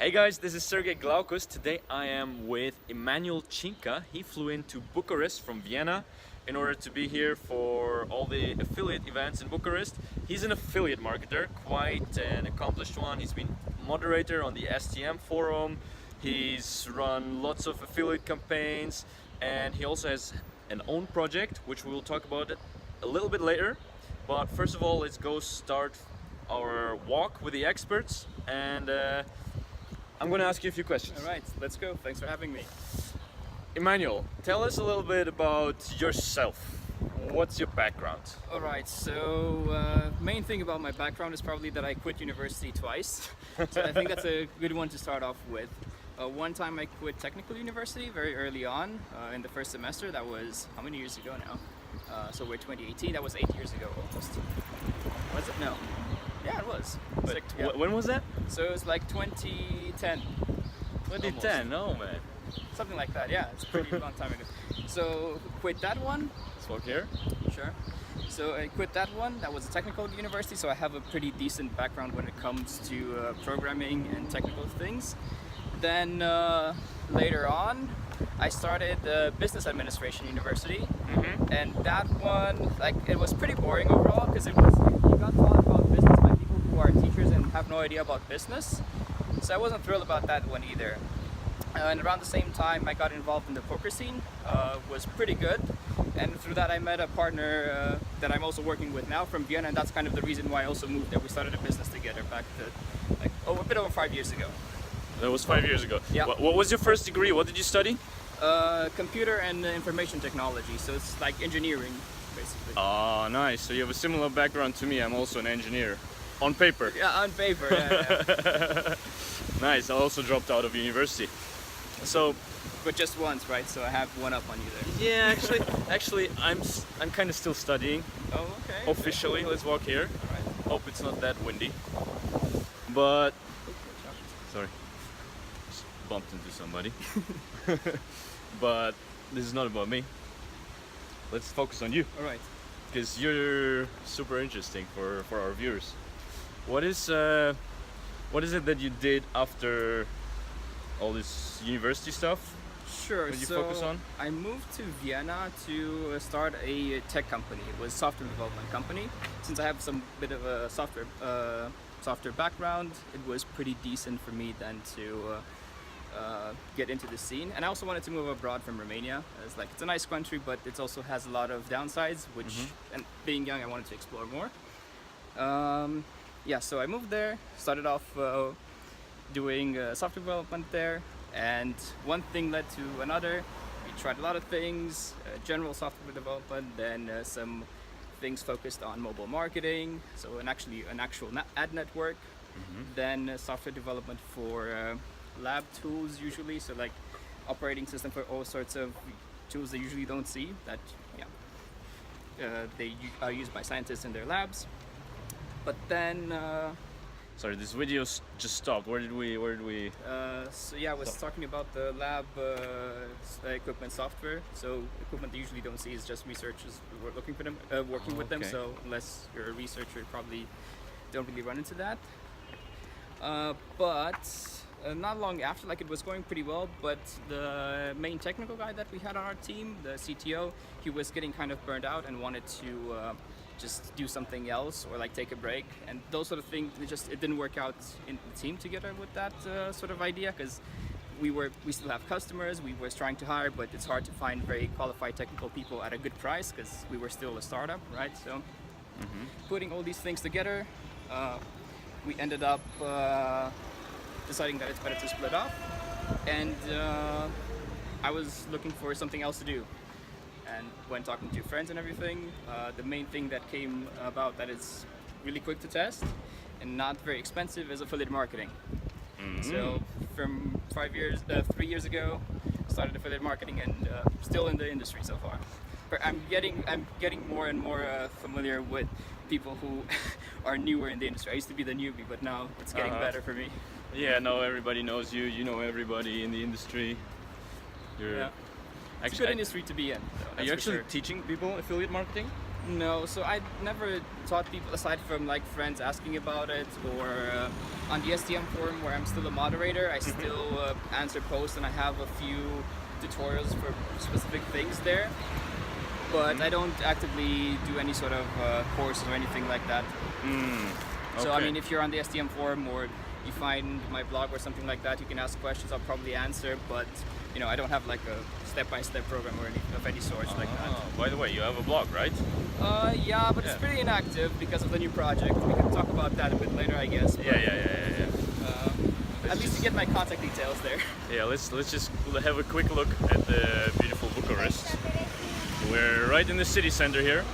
Hey guys, this is Sergey Glaucus. Today I am with Emanuel Cinca. He flew into Bucharest from Vienna in order to be here for all the affiliate events in Bucharest. He's an affiliate marketer, quite an accomplished one. He's been moderator on the STM forum. He's run lots of affiliate campaigns, and he also has an own project, which we will talk about it a little bit later. But first of all, let's go start our walk with the experts, and I'm going to ask you a few questions. All right, let's go. Thanks for having me. Emmanuel, tell us a little bit about yourself. What's your background? All right, so main thing about my background is probably that I quit university twice. So I think that's a good one to start off with. One time I quit technical university very early on in the first semester. That was how many years ago now? So we're 2018. That was 8 years ago almost. Was it? No. Yeah, it was. When was that? So it was like 2010. 2010, oh man. Something like that, yeah. It's a pretty long time ago. So quit that one. Let's walk here. Sure. So I quit that one. That was a technical university, so I have a pretty decent background when it comes to programming and technical things. Then later on, I started business administration university, and that one, like, it was pretty boring overall because it was you got taught about business by people who are teachers and have no idea about business. So I wasn't thrilled about that one either. And around the same time, I got involved in the poker scene. Was pretty good, and through that I met a partner that I'm also working with now from Vienna, and that's kind of the reason why I also moved there. We started a business together back to a bit over 5 years ago. That was 5 years ago. Yeah. What was your first degree? What did you study? Computer and information technology, so it's like engineering, basically. Oh, nice. So you have a similar background to me. I'm also an engineer. On paper. Yeah, on paper, yeah. Nice. I also dropped out of university. So, but just once, right? So I have one up on you there. yeah, actually, I'm kind of still studying. Oh, okay. Officially, Okay. let's walk here. All right. Hope it's not that windy. But sorry, just bumped into somebody. But this is not about me. Let's focus on you, All right. because you're super interesting for our viewers. What is it that you did after all this university stuff? Sure. What did you so focus on? I moved to Vienna to start a tech company. It was a software development company. Since I have some bit of a software background, it was pretty decent for me then to get into the scene. And I also wanted to move abroad from Romania. It's a nice country, but it also has a lot of downsides, which, and being young, I wanted to explore more. Yeah, so I moved there, started off doing software development there, and one thing led to another. We tried a lot of things, general software development, then some things focused on mobile marketing, so an actual ad network, then software development for lab tools usually, so like operating system for all sorts of tools they usually don't see that they are used by scientists in their labs. But then Sorry, this video just stopped. Where did we? so yeah, I was talking about the lab equipment software. So equipment they usually don't see is just researchers who are looking for them, working with them. Okay. So unless you're a researcher, you probably don't really run into that. But not long after, like, it was going pretty well, but the main technical guy that we had on our team, the CTO, he was getting kind of burned out and wanted to just do something else or like take a break, and those sort of things. It didn't work out in the team together with that sort of idea, because we still have customers. We were trying to hire, but it's hard to find very qualified technical people at a good price because we were still a startup, right? So putting all these things together, we ended up deciding that it's better to split off, and I was looking for something else to do. And when talking to friends and everything, the main thing that came about that is really quick to test and not very expensive is affiliate marketing. So from 3 years ago, started affiliate marketing, and still in the industry so far. But I'm getting more and more familiar with people who are newer in the industry. I used to be the newbie, but now it's getting better for me. Yeah, no, everybody knows you. You know everybody in the industry. It's a good industry to be in. Are you actually teaching people affiliate marketing? No, so I never taught people aside from like friends asking about it, or on the STM forum where I'm still a moderator. I still answer posts, and I have a few tutorials for specific things there. But I don't actively do any sort of courses or anything like that. So I Okay. mean, if you're on the STM forum or you find my blog or something like that, you can ask questions. I'll probably answer, but you know, I don't have like a step-by-step program or any sort like that. By the way, you have a blog, right? Yeah, but Yeah. it's pretty inactive because of the new project. We can talk about that a bit later, I guess. But, Yeah. at least you get my contact details there. Yeah, let's just have a quick look at the beautiful Bucharest. We're right in the city center here,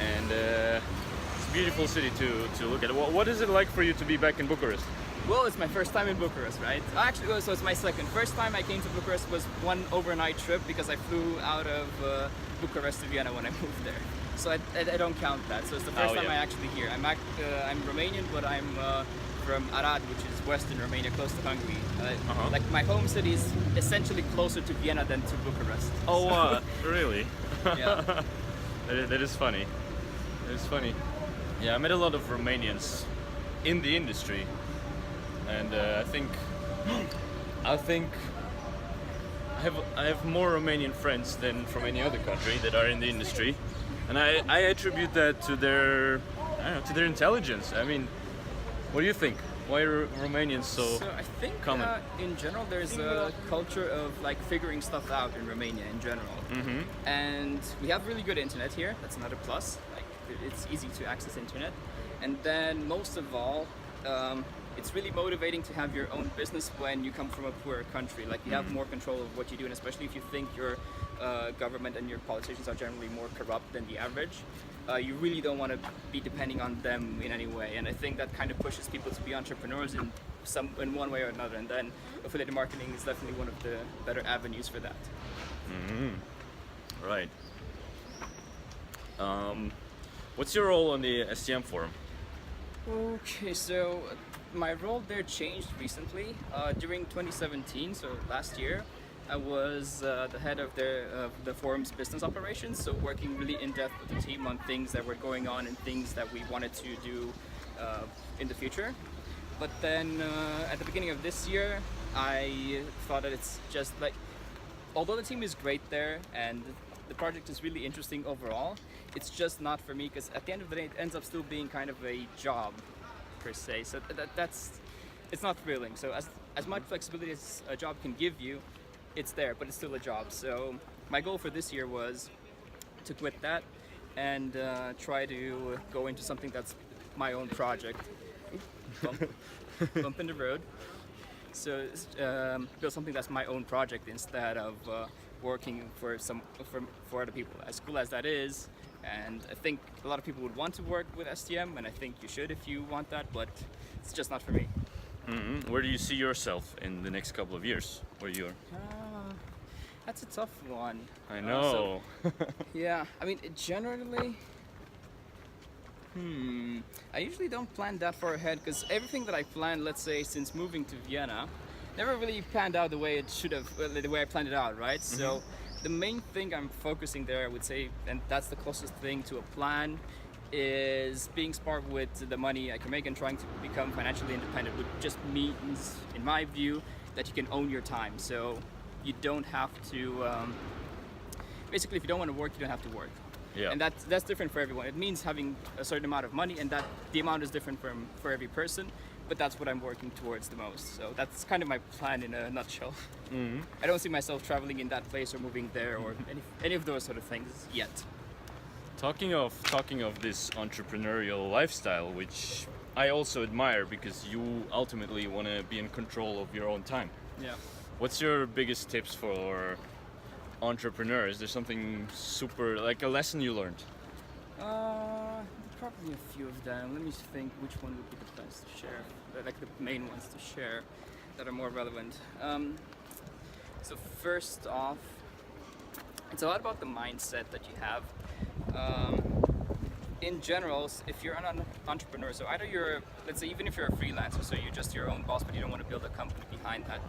and it's a beautiful city to look at. What is it like for you to be back in Bucharest? Well, it's my first time in Bucharest, right? Actually, so it's my second. First time I came to Bucharest was one overnight trip because I flew out of Bucharest to Vienna when I moved there. So I don't count that. So it's the first Oh, time yeah. I actually here. I'm Romanian, but I'm from Arad, which is western Romania, close to Hungary. Like my home city is essentially closer to Vienna than to Bucharest. Oh, really? Yeah. That is funny. That is funny. Yeah, I met a lot of Romanians in the industry, and I think I have more Romanian friends than from any other country that are in the industry, and I attribute that to their intelligence. I mean, what do you think? Why are Romanians so? So I think common? in general there's a culture of like figuring stuff out in Romania in general, and we have really good internet here. That's another plus. Like it's easy to access internet, and then most of all, it's really motivating to have your own business when you come from a poorer country. Like you have more control of what you do, and especially if you think your government and your politicians are generally more corrupt than the average. You really don't want to be depending on them in any way, and I think that kind of pushes people to be entrepreneurs in one way or another. And then affiliate marketing is definitely one of the better avenues for that. Right. What's your role on the STM forum? Okay, so my role there changed recently. During 2017, so last year, I was the head of the forum's business operations, so working really in depth with the team on things that were going on and things that we wanted to do in the future. But then at the beginning of this year, I thought that it's just like, although the team is great there and the project is really interesting overall, it's just not for me because at the end of the day, it ends up still being kind of a job per se. So it's not thrilling. So as much flexibility as a job can give you, it's there, but it's still a job. So my goal for this year was to quit that and try to go into something that's my own project. Bump in the road. So build something that's my own project instead of working for other people. As cool as that is, and I think a lot of people would want to work with STM, and I think you should if you want that, but it's just not for me. Where do you see yourself in the next couple of years? Where you're? That's a tough one. I know. Yeah, I mean, generally, I usually don't plan that far ahead because everything that I planned, let's say, since moving to Vienna, never really panned out the way it should have, the way I planned it out, right? So the main thing I'm focusing there, I would say, and that's the closest thing to a plan, is being smart with the money I can make and trying to become financially independent, which just means, in my view, that you can own your time. So you don't have to, basically, if you don't want to work, you don't have to work. Yeah. And that's different for everyone. It means having a certain amount of money, and that the amount is different for every person, but that's what I'm working towards the most. So that's kind of my plan in a nutshell. I don't see myself traveling in that place or moving there or any of those sort of things yet. Talking of this entrepreneurial lifestyle, which I also admire because you ultimately want to be in control of your own time. Yeah. What's your biggest tips for entrepreneurs? Is there something super, like a lesson you learned? Probably a few of them. Let me think which one would be the best to share, like the main ones to share that are more relevant. So first off, it's a lot about the mindset that you have. In general, if you're an entrepreneur, so either you're, let's say, even if you're a freelancer, so you're just your own boss, but you don't want to build a company behind that,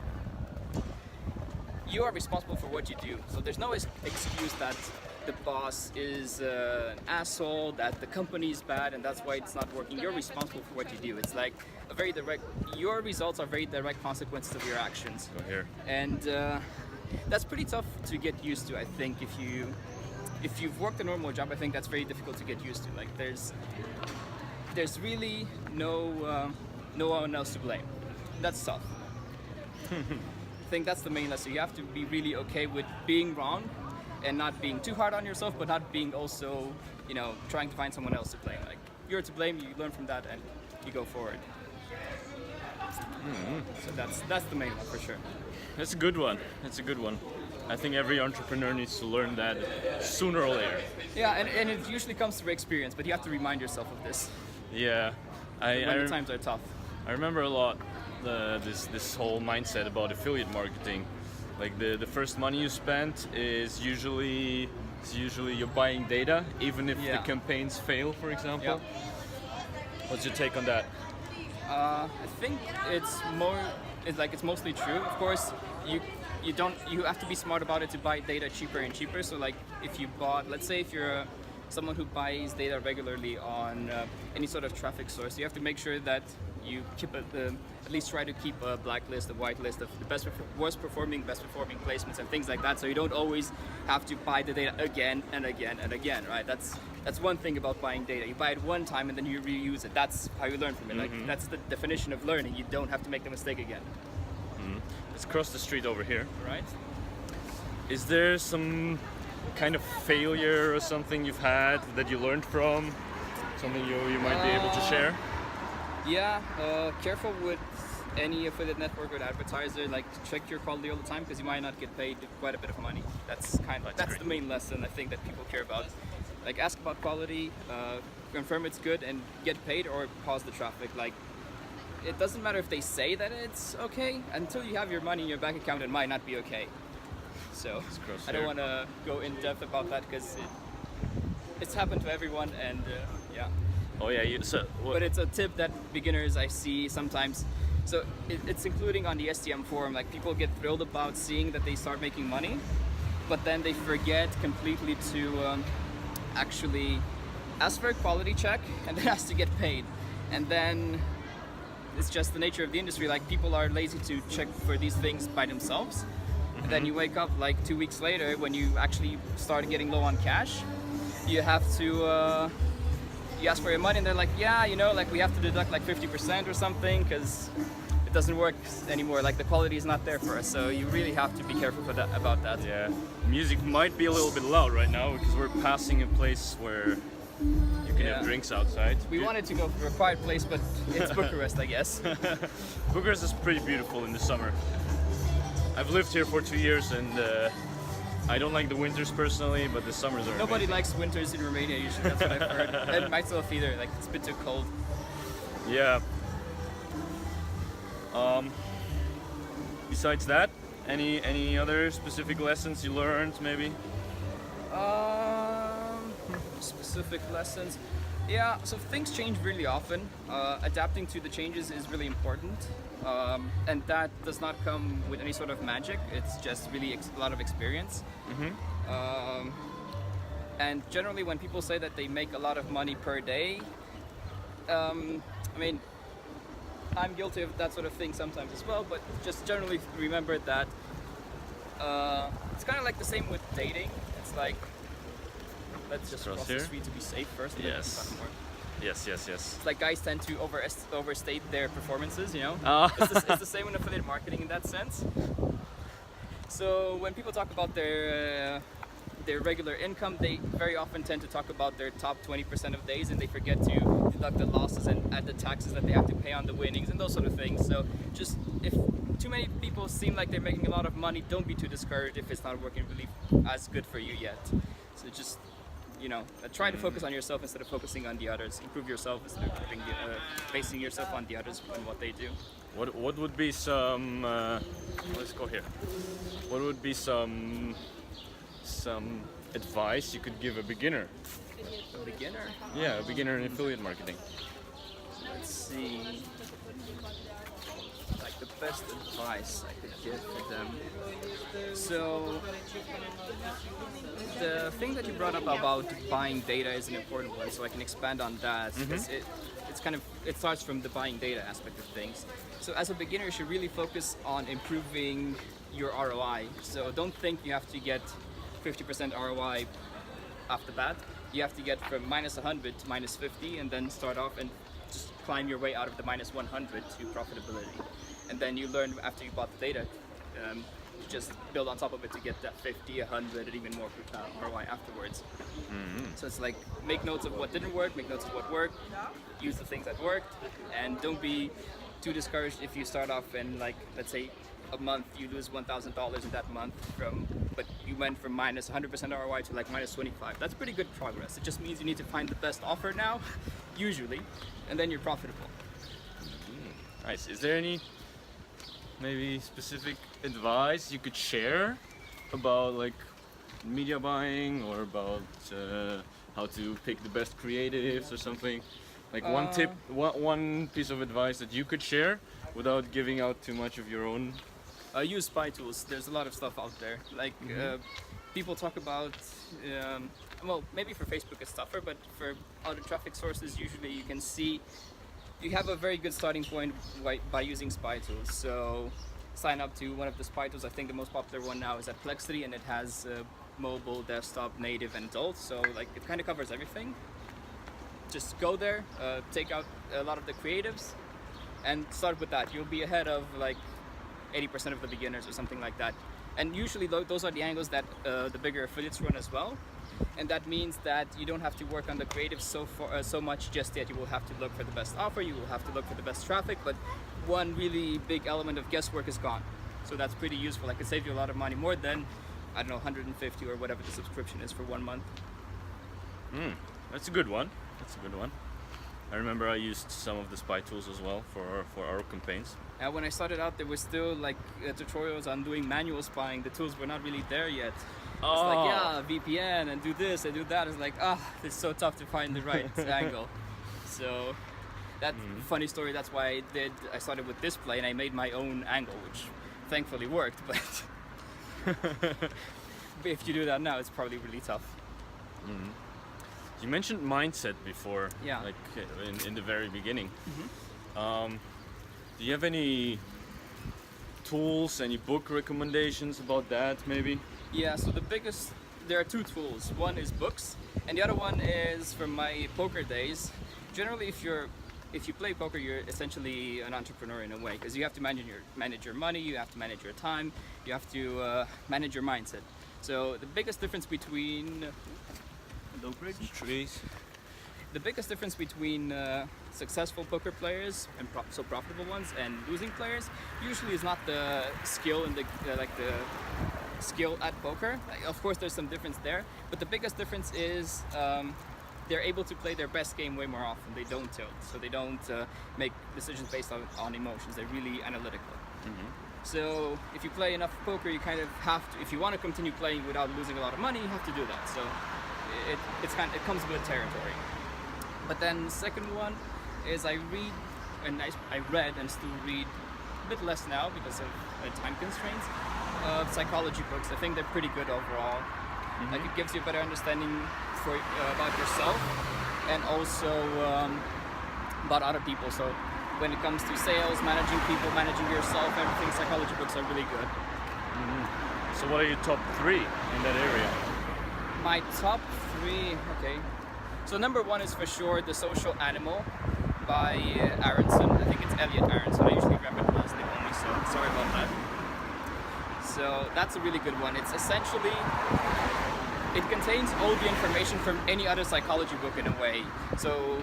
you are responsible for what you do. So there's no excuse that the boss is an asshole, that the company is bad, and that's why it's not working. You're responsible for what you do. It's like a very direct. Your results are very direct consequences of your actions. Go here. And that's pretty tough to get used to. I think if you've worked a normal job, I think that's very difficult to get used to. Like there's really no one else to blame. That's tough. I think that's the main lesson. You have to be really okay with being wrong and not being too hard on yourself, but not being also, trying to find someone else to blame. Like, you're to blame, you learn from that, and you go forward. So that's the main one for sure. That's a good one. That's a good one. I think every entrepreneur needs to learn that sooner or later. Yeah, and it usually comes through experience, but you have to remind yourself of this. Yeah. When the times are tough. I remember a lot this whole mindset about affiliate marketing. Like the first money you spend is usually you're buying data, even if the campaigns fail, for example. Yeah. What's your take on that? I think it's mostly true. Of course, you have to be smart about it to buy data cheaper and cheaper. So like if you bought, let's say if you're someone who buys data regularly on any sort of traffic source, you have to make sure that you keep at least try to keep a black list, a white list of the best performing placements and things like that. So you don't always have to buy the data again and again and again, right? That's one thing about buying data. You buy it one time and then you reuse it. That's how you learn from it. Like that's the definition of learning. You don't have to make the mistake again. Let's cross the street over here. Right? Is there some kind of failure or something you've had that you learned from? Something you might be able to share? Yeah, careful with any affiliate network or advertiser. Like check your quality all the time because you might not get paid quite a bit of money. That's the main lesson I think that people care about. Like ask about quality, confirm it's good, and get paid or pause the traffic. Like it doesn't matter if they say that it's okay until you have your money in your bank account. It might not be okay. So I don't want to go in depth about that because it's happened to everyone, and yeah. Oh yeah, but it's a tip that beginners I see sometimes. So it's including on the STM forum. Like people get thrilled about seeing that they start making money, but then they forget completely to actually ask for a quality check and then ask to get paid. And then it's just the nature of the industry. Like people are lazy to check for these things by themselves. And then you wake up like 2 weeks later when you actually start getting low on cash. You have to. You ask for your money and they're like, yeah, like we have to deduct like 50% or something because it doesn't work anymore. Like the quality is not there for us. So you really have to be careful about that. Yeah, music might be a little bit loud right now because we're passing a place where you can have drinks outside. We wanted to go for a quiet place, but it's Bucharest, I guess. Bucharest is pretty beautiful in the summer. I've lived here for 2 years and I don't like the winters personally, but the summers are Nobody amazing. likes winters in Romania usually, that's what I've heard. And myself either, like it's a bit too cold. Yeah. Besides that, any other specific lessons you learned maybe? Specific lessons. Yeah, so things change really often. Adapting to the changes is really important. And that does not come with any sort of magic. It's just really a lot of experience. And generally when people say that they make a lot of money per day, I mean, I'm guilty of that sort of thing sometimes as well, but just generally remember that it's kind of like the same with dating. It's like, let's just cross the street to be safe first. And yes. then talk more. Yes. It's like guys tend to overstate their performances, Oh. It's the same in affiliate marketing in that sense. So when people talk about their regular income, they very often tend to talk about their top 20% of days and they forget to deduct the losses and add the taxes that they have to pay on the winnings and those sort of things. So just if too many people seem like they're making a lot of money, don't be too discouraged if it's not working really as good for you yet. So just try to focus on yourself instead of focusing on the others. Improve yourself instead of basing yourself on the others and what they do. What would be some? Let's go here. What would be some advice you could give a beginner? A beginner? Yeah, a beginner in affiliate marketing. Let's see. Like the best advice I could give to them. So the thing that you brought up about buying data is an important one, so I can expand on that because it starts from the buying data aspect of things. So as a beginner, you should really focus on improving your ROI. So don't think you have to get 50% ROI off the bat. You have to get from minus 100 to minus 50 and then start off and just climb your way out of the minus 100 to profitability. And then you learn after you bought the data, just build on top of it to get that 50, 100, and even more ROI afterwards. So it's like, make notes of what didn't work, make notes of what worked, use the things that worked, and don't be too discouraged if you start off and, like, let's say a month you lose $1,000 in that month but you went from minus 100% ROI to like minus 25. That's pretty good progress. It just means you need to find the best offer now, usually, and then you're profitable. Nice. Is there any maybe specific advice you could share about like media buying or about how to pick the best creatives or something? Like one tip, one piece of advice that you could share without giving out too much of your own? Use spy tools. There's a lot of stuff out there. Like people talk about, well, maybe for Facebook it's tougher, but for other traffic sources, usually you can see you have a very good starting point by using spy tools. So sign up to one of the spy tools. I think the most popular one now is Perplexity, and it has mobile, desktop, native, and adult. So like it kind of covers everything. Just go there, take out a lot of the creatives, and start with that. You'll be ahead of like 80% of the beginners or something like that. And usually those are the angles that the bigger affiliates run as well. And that means that you don't have to work on the creative so much just yet. You will have to look for the best offer, you will have to look for the best traffic, but one really big element of guesswork is gone. So that's pretty useful. It can save you a lot of money, more than, I don't know, 150 or whatever the subscription is for 1 month. That's a good one. That's a good one. I remember I used some of the spy tools as well for our campaigns. When I started out, there was still like tutorials on doing manual spying. The tools were not really there yet. It's like, yeah, VPN and do this and do that. It's like, it's so tough to find the right angle. So that funny story, that's why I started with display and I made my own angle, which thankfully worked, but if you do that now, it's probably really tough. You mentioned mindset before, yeah, like in the very beginning. Do you have any tools, any book recommendations about that, maybe? Yeah, so there are two tools. One is books, and the other one is from my poker days. Generally, if you play poker, you're essentially an entrepreneur in a way, because you have to manage your money, you have to manage your time, you have to manage your mindset. So the biggest difference between the biggest difference between successful poker players and profitable ones and losing players usually is not the skill and the skill at poker. Of course, there's some difference there, but the biggest difference is they're able to play their best game way more often. They don't tilt, so they don't make decisions based on emotions. They're really analytical. So if you play enough poker, you kind of have to, if you want to continue playing without losing a lot of money, you have to do that. So it comes with territory. But then the second one is I read and still read a bit less now because of time constraints, psychology books. I think they're pretty good overall. Like it gives you a better understanding about yourself and also about other people. So when it comes to sales, managing people, managing yourself, everything, psychology books are really good. So what are your top 3 in that area? My top 3, okay. So number 1 is for sure The Social Animal by Aronson. I think it's Elliot Aronson. I usually remember the last name only, so sorry about that. So that's a really good one. It's essentially, it contains all the information from any other psychology book in a way. So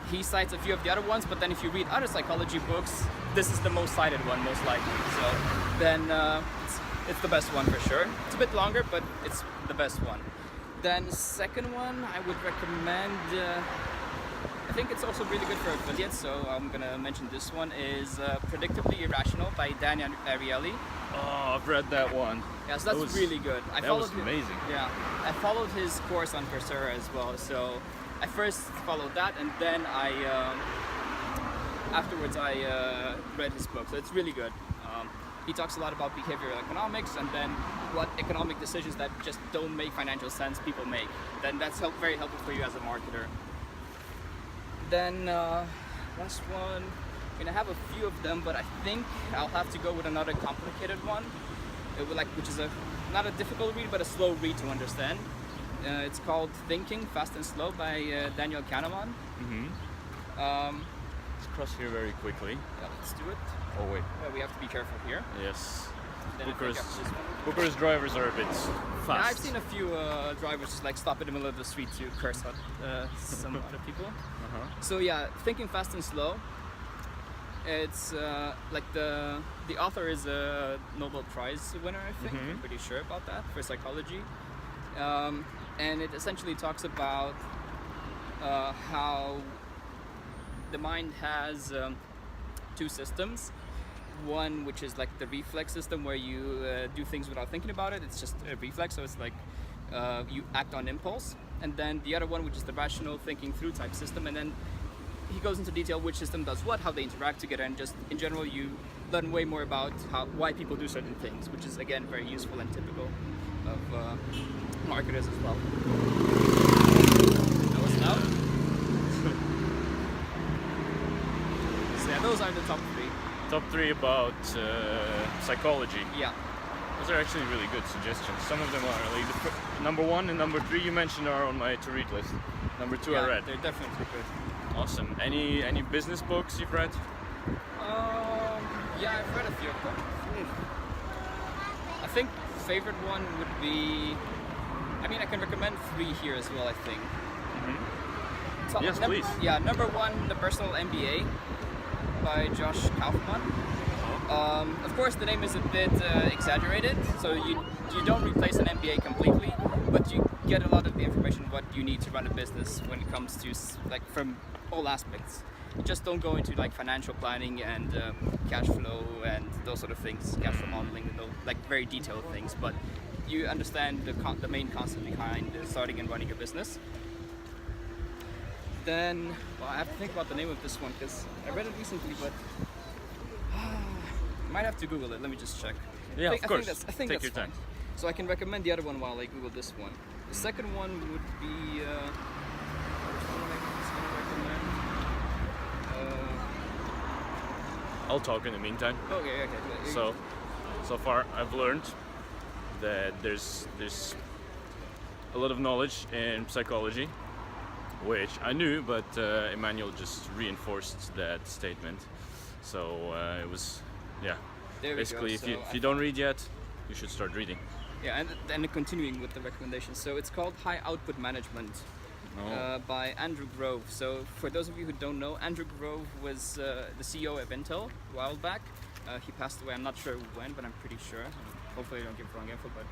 he cites a few of the other ones, but then if you read other psychology books, this is the most cited one, most likely. So then it's the best one for sure. It's a bit longer, but it's the best one. Then the second one I would recommend, I think it's also really good for affiliates, so I'm gonna mention this one, is Predictably Irrational by Dan Ariely. Oh, I've read that one. Yeah, so that's really good. That was amazing. Yeah, I followed his course on Coursera as well, so I first followed that and then afterwards I read his book, so it's really good. He talks a lot about behavioral economics and then what economic decisions that just don't make financial sense people make. Then that's very helpful for you as a marketer. Then last one, I mean, I have a few of them, but I think I'll have to go with another complicated one. Which is not a difficult read, but a slow read to understand. It's called Thinking Fast and Slow by Daniel Kahneman. Let's cross here very quickly. Yeah, let's do it. Oh wait. We have to be careful here. Yes. Then I think after this one- Bucharest drivers are a bit fast. Yeah, I've seen a few drivers just like stop in the middle of the street to curse at some other people. So yeah, Thinking Fast and Slow. It's like the author is a Nobel Prize winner, I think. I'm pretty sure about that, for psychology. And it essentially talks about how the mind has two systems. One which is like the reflex system, where you do things without thinking about it. It's just a reflex, so it's like you act on impulse. And then the other one, which is the rational thinking through type system. And then he goes into detail which system does what, how they interact together, and just in general you learn way more about why people do certain things, which is again very useful and typical of marketers as well. That was loud. So yeah, those are the top three. Top 3 about psychology. Yeah. Those are actually really good suggestions. Some of them are like number 1 and number 3 you mentioned are on my to read list. Number 2 I read. They're definitely good. Awesome. Any business books you've read? Yeah, I've read a few of them. I think favorite one would be, I mean, I can recommend 3 here as well, I think. So, Yes, please. Yeah, number 1, the Personal Mba by Josh Kaufman. Of course, the name is a bit exaggerated, so you don't replace an MBA completely, but you get a lot of the information what you need to run a business when it comes to like from all aspects. You just don't go into like financial planning and cash flow and those sort of things, cash flow modeling, and those, like very detailed things, but you understand the main concept behind starting and running a business. Then, well, I have to think about the name of this one because I read it recently, but I might have to Google it. Let me just check. Yeah, of course. I think Take that's your time. fine. So I can recommend the other one while I Google this one. The second one would be. Which one am I gonna recommend? I'll talk in the meantime. Okay. So far I've learned that there's a lot of knowledge in psychology, which I knew, but Emanuel just reinforced that statement. So it was, yeah. There we Basically, go. if you don't read yet, you should start reading. Yeah, and then continuing with the recommendations. So it's called High Output Management by Andrew Grove. So for those of you who don't know, Andrew Grove was the CEO of Intel a while back. He passed away. I'm not sure when, but I'm pretty sure. Hopefully I don't give wrong info, but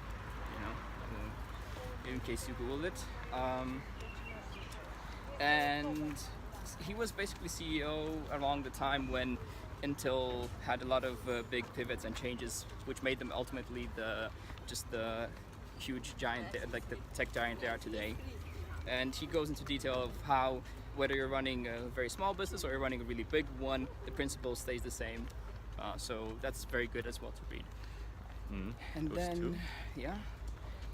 you know, in case you Googled it. And he was basically CEO along the time when Intel had a lot of big pivots and changes, which made them ultimately the huge giant, like the tech giant they are today. And he goes into detail of how, whether you're running a very small business or you're running a really big one, the principle stays the same. So that's very good as well to read. And Those then, two. yeah,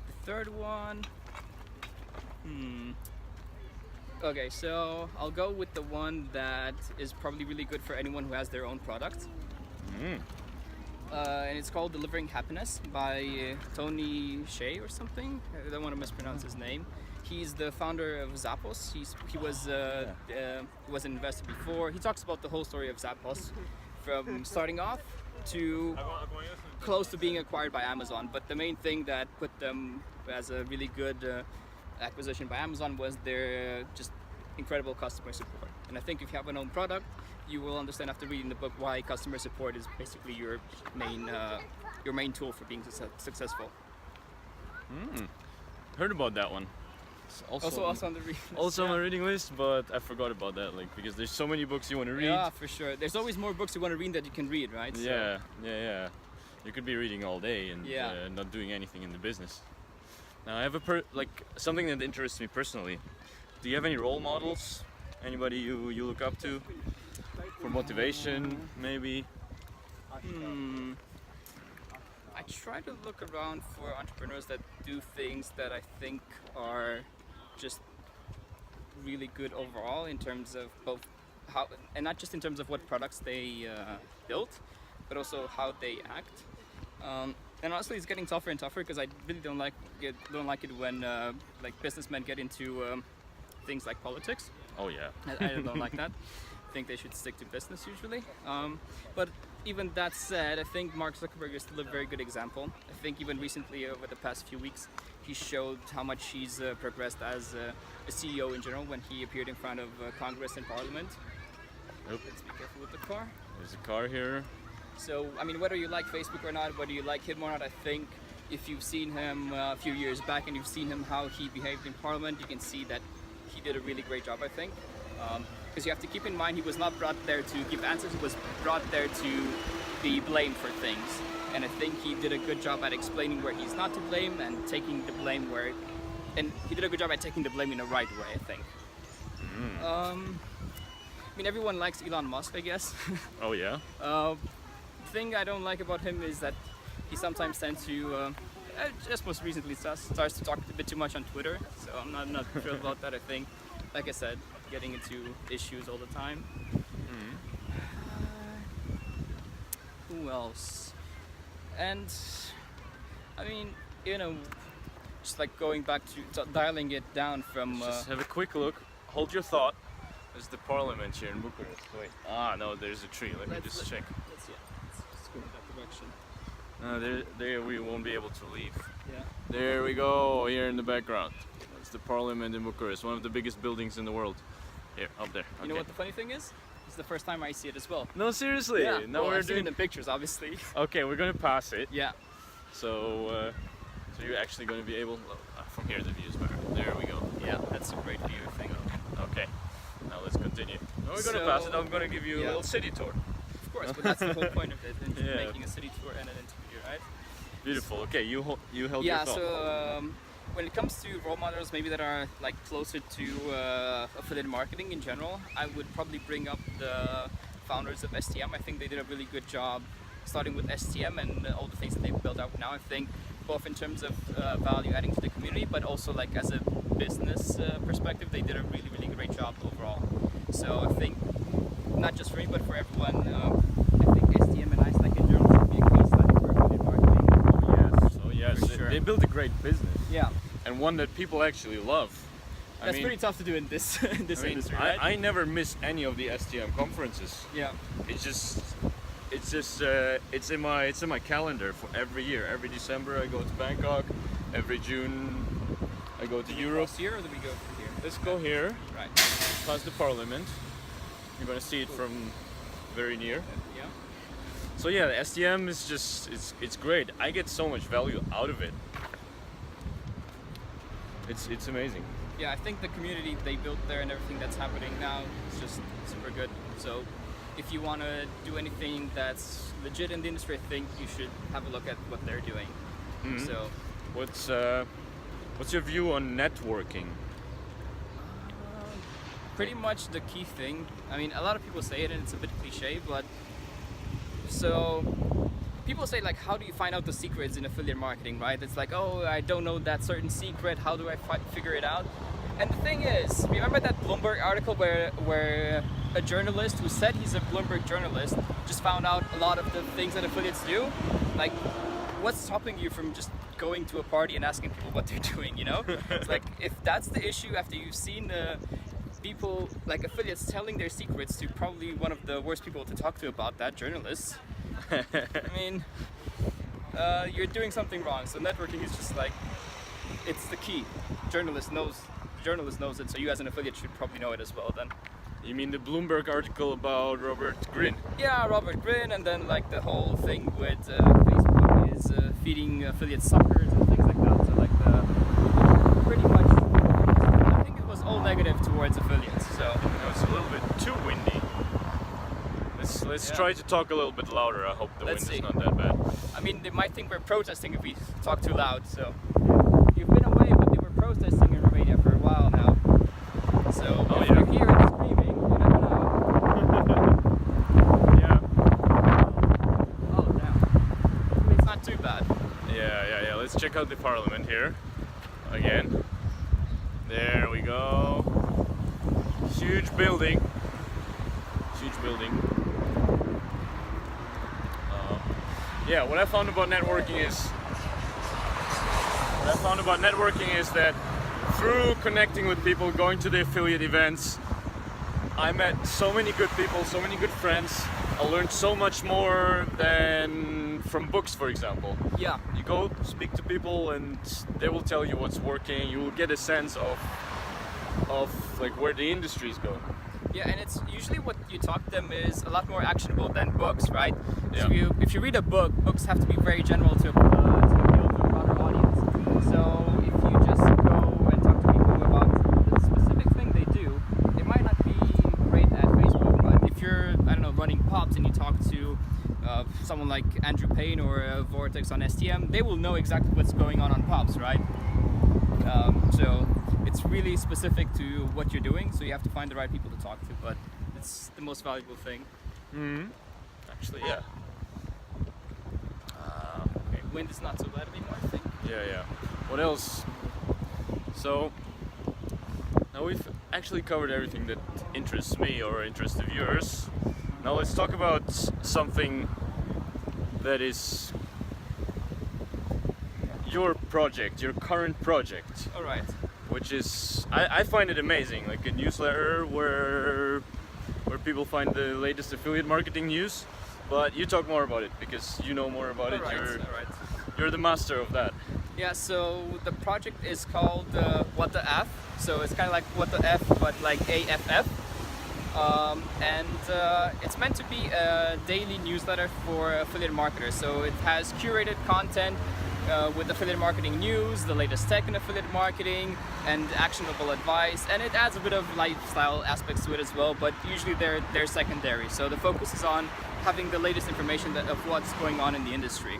the third one. Okay, so I'll go with the one that is probably really good for anyone who has their own product. And it's called Delivering Happiness by Tony Hsieh or something. I don't want to mispronounce his name. He's the founder of Zappos. He was an investor before. He talks about the whole story of Zappos, from starting off to close to being acquired by Amazon. But the main thing that put them as a really good acquisition by Amazon was their just incredible customer support. And I think if you have an own product, you will understand after reading the book why customer support is basically your main tool for being successful. Heard about that one. It's Also on the reading list. Also on my reading list, but I forgot about that. Like, because there's so many books you want to read. Yeah, for sure. There's always more books you want to read that you can read, right? Yeah. You could be reading all day and Yeah. not doing anything in the business. Now I have something that interests me personally. Do you have any role models? Anybody you look up to for motivation, maybe? try to look around for entrepreneurs that do things that I think are just really good overall in terms of both how, and not just in terms of what products they built, but also how they act. And honestly, it's getting tougher and tougher because I really don't like it when like businessmen get into things like politics. Oh yeah. I don't like that. I think they should stick to business usually. But even that said, I think Mark Zuckerberg is still a very good example. I think even recently, over the past few weeks, he showed how much he's progressed as a CEO in general when he appeared in front of Congress and Parliament. Nope. Let's be careful with the car. There's a car here. So, I mean, whether you like Facebook or not, whether you like him or not, I think if you've seen him a few years back and you've seen him how he behaved in Parliament, you can see that he did a really great job, I think. Because you have to keep in mind he was not brought there to give answers, he was brought there to be blamed for things. And I think he did a good job at explaining where he's not to blame and taking the blame where... And he did a good job at taking the blame in the right way, I think. I mean, everyone likes Elon Musk, I guess. Oh yeah? The thing I don't like about him is that he sometimes tends to, just most recently starts to talk a bit too much on Twitter. So I'm not thrilled about that, I think. Like I said, getting into issues all the time. Who else? And, I mean, you know, just like going back to dialing it down from... Just have a quick look. Hold your thought. There's the parliament here in Bucharest. Wait. Ah, no, there's a tree. Let me just check. Let's just go in that direction. There we won't be able to leave. Yeah. There we go, here in the background. That's the parliament in Bucharest, one of the biggest buildings in the world. Here, up there. You know what the funny thing is? It's the first time I see it as well. No, seriously? Yeah, Now well, we're I've seen doing the pictures, obviously. Okay, we're gonna pass it. Yeah. So you're actually gonna be able... from here the view is better. There we go. Yeah, that's a great view, I think. Okay, now let's continue. Now we're gonna So, pass it, I'm gonna give you a little city tour. Of course, but that's the whole point of it, Yeah. making a city tour and an interview, right? Beautiful. Okay, you held your Yeah, thought. so when it comes to role models maybe that are like closer to affiliate marketing in general, I would probably bring up the founders of STM. I think they did a really good job starting with STM and all the things that they've built out now. I think both in terms of value adding to the community, but also like as a business perspective, they did a really, really great job overall. So I think not just for me, but for everyone, I think STM and Iceland in general should be a case study for affiliate marketing. Oh yes, For sure. they built a great business. Yeah. And one that people actually love. That's pretty tough to do in this in this industry, right? I never miss any of the STM conferences. Yeah. It's in my calendar for every year. Every December I go to Bangkok. Every June I go to Europe. Here or do we go from here? Let's go here, Right. past the parliament. You're gonna see it from very near. Yeah. So yeah, the STM is just it's great. I get so much value out of it. It's amazing. Yeah, I think the community they built there and everything that's happening now is just super good. So if you want to do anything that's legit in the industry, I think you should have a look at what they're doing. Mhm. So What's your view on networking? pretty much the key thing. I mean, a lot of people say it and it's a bit cliche, but so people say like, how do you find out the secrets in affiliate marketing, right? It's like, oh, I don't know that certain secret. How do I figure it out? And the thing is, remember that Bloomberg article where a journalist who said he's a Bloomberg journalist just found out a lot of the things that affiliates do? Like, what's stopping you from just going to a party and asking people what they're doing, you know? It's like, if that's the issue after you've seen people, like affiliates telling their secrets to probably one of the worst people to talk to about that, journalists, I mean, you're doing something wrong. So networking is just like, it's the key. Journalist knows it, so you as an affiliate should probably know it as well then. You mean the Bloomberg article about Robert Greene? Yeah, Robert Greene, and then like the whole thing with Facebook is feeding affiliates suckers and things like that. So like pretty much, I think it was all negative towards affiliates. So It was a little bit too windy. Let's try to talk a little bit louder. I hope the Let's wind see. is not that bad. I mean, they might think we're protesting if we talk too loud. So you've been away, but they were protesting in Romania for a while now. So if you're here and screaming, you never know. Yeah. Oh, damn. Hopefully it's not too bad. Yeah. Let's check out the parliament here again. There we go. Huge building. Yeah, what I found about networking is that through connecting with people, going to the affiliate events, I met so many good people, so many good friends. I learned so much more than from books, for example. Yeah. You go speak to people and they will tell you what's working. You will get a sense of like where the industry is going. Yeah, and it's usually what you talk to them is a lot more actionable than books, right? Yeah. If you read a book, books have to be very general to appeal to a broader audience. So if you just go and talk to people about the specific thing they do, they might not be great at Facebook, but if you're, I don't know, running pops and you talk to someone like Andrew Payne or Vortex on STM, they will know exactly what's going on pops, right? So it's really specific to what you're doing, so you have to find the right people to talk to, but it's the most valuable thing. Actually, yeah. Okay, wind is not so bad anymore, I think. Yeah. What else? So now we've actually covered everything that interests me or interests the viewers. Now let's talk about something that is your project, your current project. All right. Which is, I find it amazing, like a newsletter where people find the latest affiliate marketing news. But you talk more about it because you know more about it. All right. You're the master of that. Yeah, so the project is called What the F. So it's kind of like What the F, but like AFF. And it's meant to be a daily newsletter for affiliate marketers. So it has curated content with affiliate marketing news, the latest tech in affiliate marketing, and actionable advice. And it adds a bit of lifestyle aspects to it as well, but usually they're secondary. So the focus is on having the latest information of what's going on in the industry.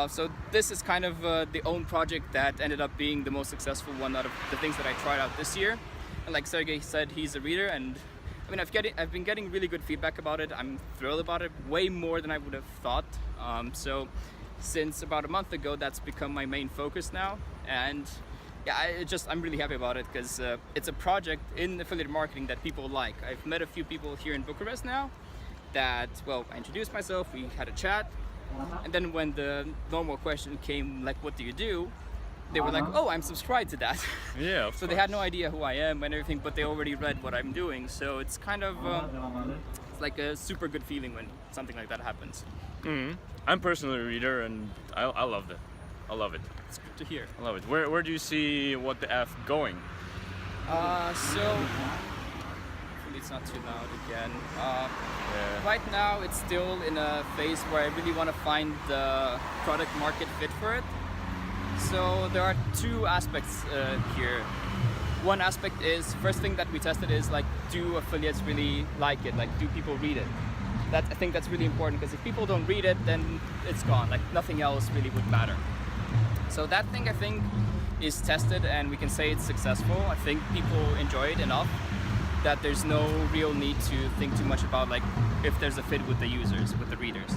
So this is kind of the own project that ended up being the most successful one out of the things that I tried out this year. And like Sergey said, he's a reader, and I mean, I've been getting really good feedback about it. I'm thrilled about it, way more than I would have thought. So since about a month ago, that's become my main focus now. And yeah, I'm really happy about it because it's a project in affiliate marketing that people like. I've met a few people here in Bucharest now that, well, I introduced myself, we had a chat. And then when the normal question came, like, what do you do? They were like, oh, I'm subscribed to that. Yeah, so they had no idea who I am and everything, but they already read what I'm doing. So it's kind of it's like a super good feeling when something like that happens. I'm personally a reader, and I love it. I love it. It's good to hear. I love it. Where do you see What the F going? So hopefully it's not too loud again. Right now it's still in a phase where I really want to find the product market fit for it. So there are two aspects here. One aspect is, first thing that we tested is like, do affiliates really like it? Like, do people read it? I think that's really important, because if people don't read it, then it's gone. Like, nothing else really would matter. So that thing, I think, is tested, and we can say it's successful. I think people enjoy it enough that there's no real need to think too much about like if there's a fit with the users, with the readers.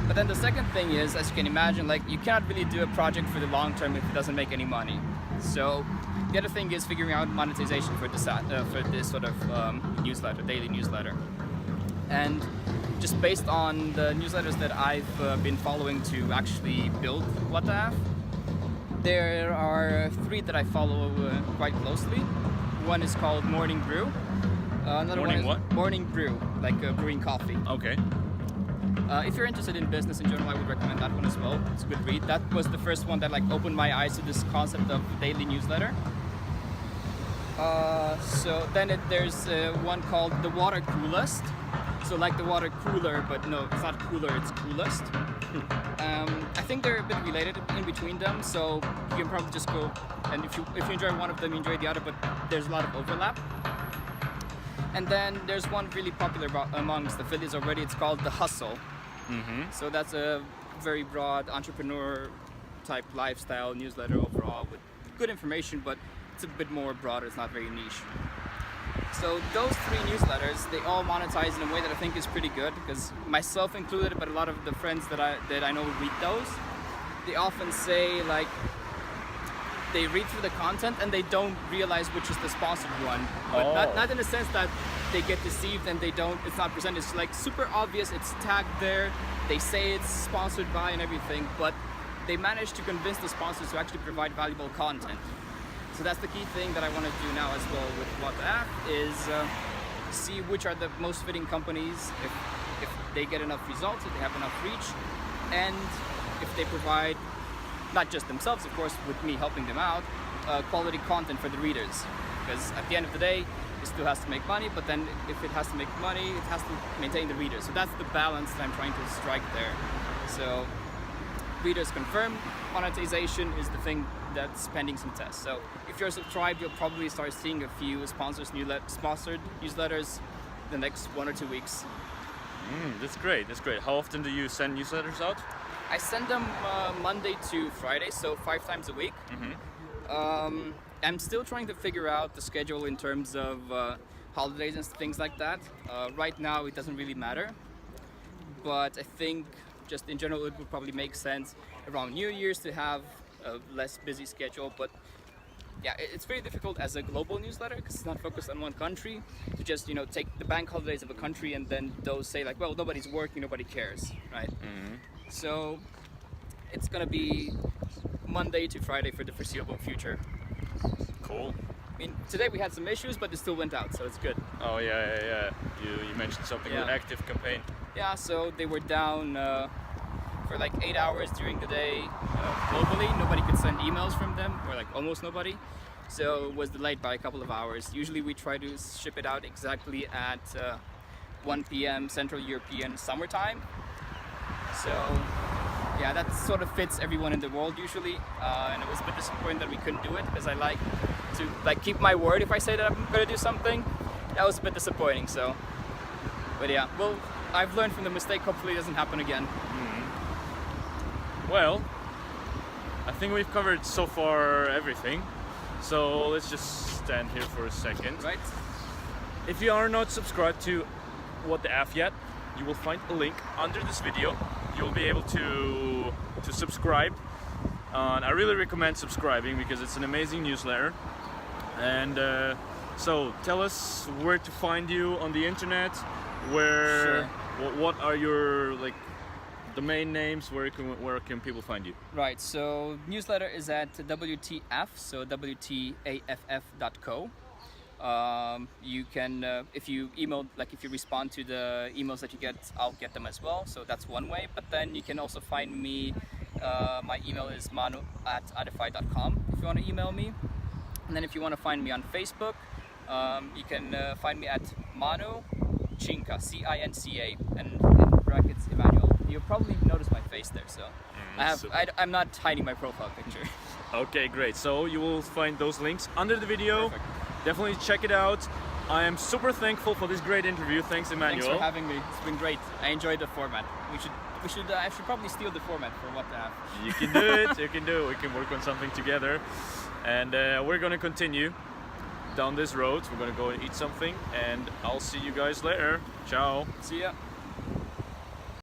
But then the second thing is, as you can imagine, like, you cannot really do a project for the long term if it doesn't make any money. So the other thing is figuring out monetization for this sort of newsletter, daily newsletter. And just based on the newsletters that I've been following to actually build What the F, there are three that I follow quite closely. One is called Morning Brew. Another Morning one is what? Morning Brew, like brewing coffee. Okay. If you're interested in business in general, I would recommend that one as well. It's a good read. That was the first one that like opened my eyes to this concept of daily newsletter. So then there's one called The Water Coolest. So like the water cooler, but no, it's not cooler, it's coolest. I think they're a bit related in between them, so you can probably just go, and if you enjoy one of them, you enjoy the other, but there's a lot of overlap. And then there's one really popular amongst affiliates already, it's called The Hustle. So that's a very broad entrepreneur type lifestyle newsletter overall with good information, but it's a bit more broader, it's not very niche. So those 3 newsletters, they all monetize in a way that I think is pretty good, because myself included, but a lot of the friends that I know read those, they often say like they read through the content and they don't realize which is the sponsored one. But not in the sense that they get deceived and it's not presented. It's like super obvious, it's tagged there, they say it's sponsored by and everything, but they manage to convince the sponsors to actually provide valuable content. So that's the key thing that I want to do now as well with What the App, is see which are the most fitting companies, if they get enough results, if they have enough reach, and if they provide, not just themselves, of course, with me helping them out, quality content for the readers. Because at the end of the day, it still has to make money, but then if it has to make money, it has to maintain the readers. So that's the balance that I'm trying to strike there. So readers confirm, monetization is the thing that's pending some tests. So if you're subscribed, you'll probably start seeing a few sponsored newsletters the next 1 or 2 weeks. That's great, that's great. How often do you send newsletters out? I send them Monday to Friday, so 5 times a week. I'm still trying to figure out the schedule in terms of holidays and things like that. Right now it doesn't really matter, but I think just in general it would probably make sense around New Year's to have a less busy schedule. But yeah, it's very difficult as a global newsletter because it's not focused on one country to just take the bank holidays of a country and then those say like, well, nobody's working, nobody cares, right? So it's gonna be Monday to Friday for the foreseeable future. Cool. I mean, today we had some issues, but it still went out, so it's good. Oh yeah. You mentioned something with active campaign. Yeah, so they were down for like 8 hours during the day globally. Nobody could send emails from them, or like almost nobody. So it was delayed by a couple of hours. Usually we try to ship it out exactly at 1 p.m. Central European summertime. So yeah, that sort of fits everyone in the world usually, and it was a bit disappointing that we couldn't do it because I like to keep my word. If I say that I'm gonna do something, that was a bit disappointing. So, but yeah, well, I've learned from the mistake. Hopefully, it doesn't happen again. Well, I think we've covered so far everything. So let's just stand here for a second. Right. If you are not subscribed to What the App yet, you will find a link under this video. You'll be able to subscribe. I really recommend subscribing because it's an amazing newsletter. And so tell us where to find you on the internet. Where, what are your domain names? Where can people find you? Right. So newsletter is at WTF, so WTAFF.co. You can, if you email, if you respond to the emails that you get, I'll get them as well. So that's one way. But then you can also find me. My email is manu@adify.com if you want to email me. And then if you want to find me on Facebook, you can find me at Manu Cinca, C-I-N-C-A, and in brackets Emanuel. You'll probably notice my face there. So I'm not hiding my profile picture. Okay, great. So you will find those links under the video. Perfect. Definitely check it out. I am super thankful for this great interview. Thanks, Emanuel. Thanks for having me. It's been great. I enjoyed the format. I should probably steal the format for What the App. You can do it. You can do it. We can work on something together. And we're gonna continue down this road. We're gonna go and eat something. And I'll see you guys later. Ciao. See ya.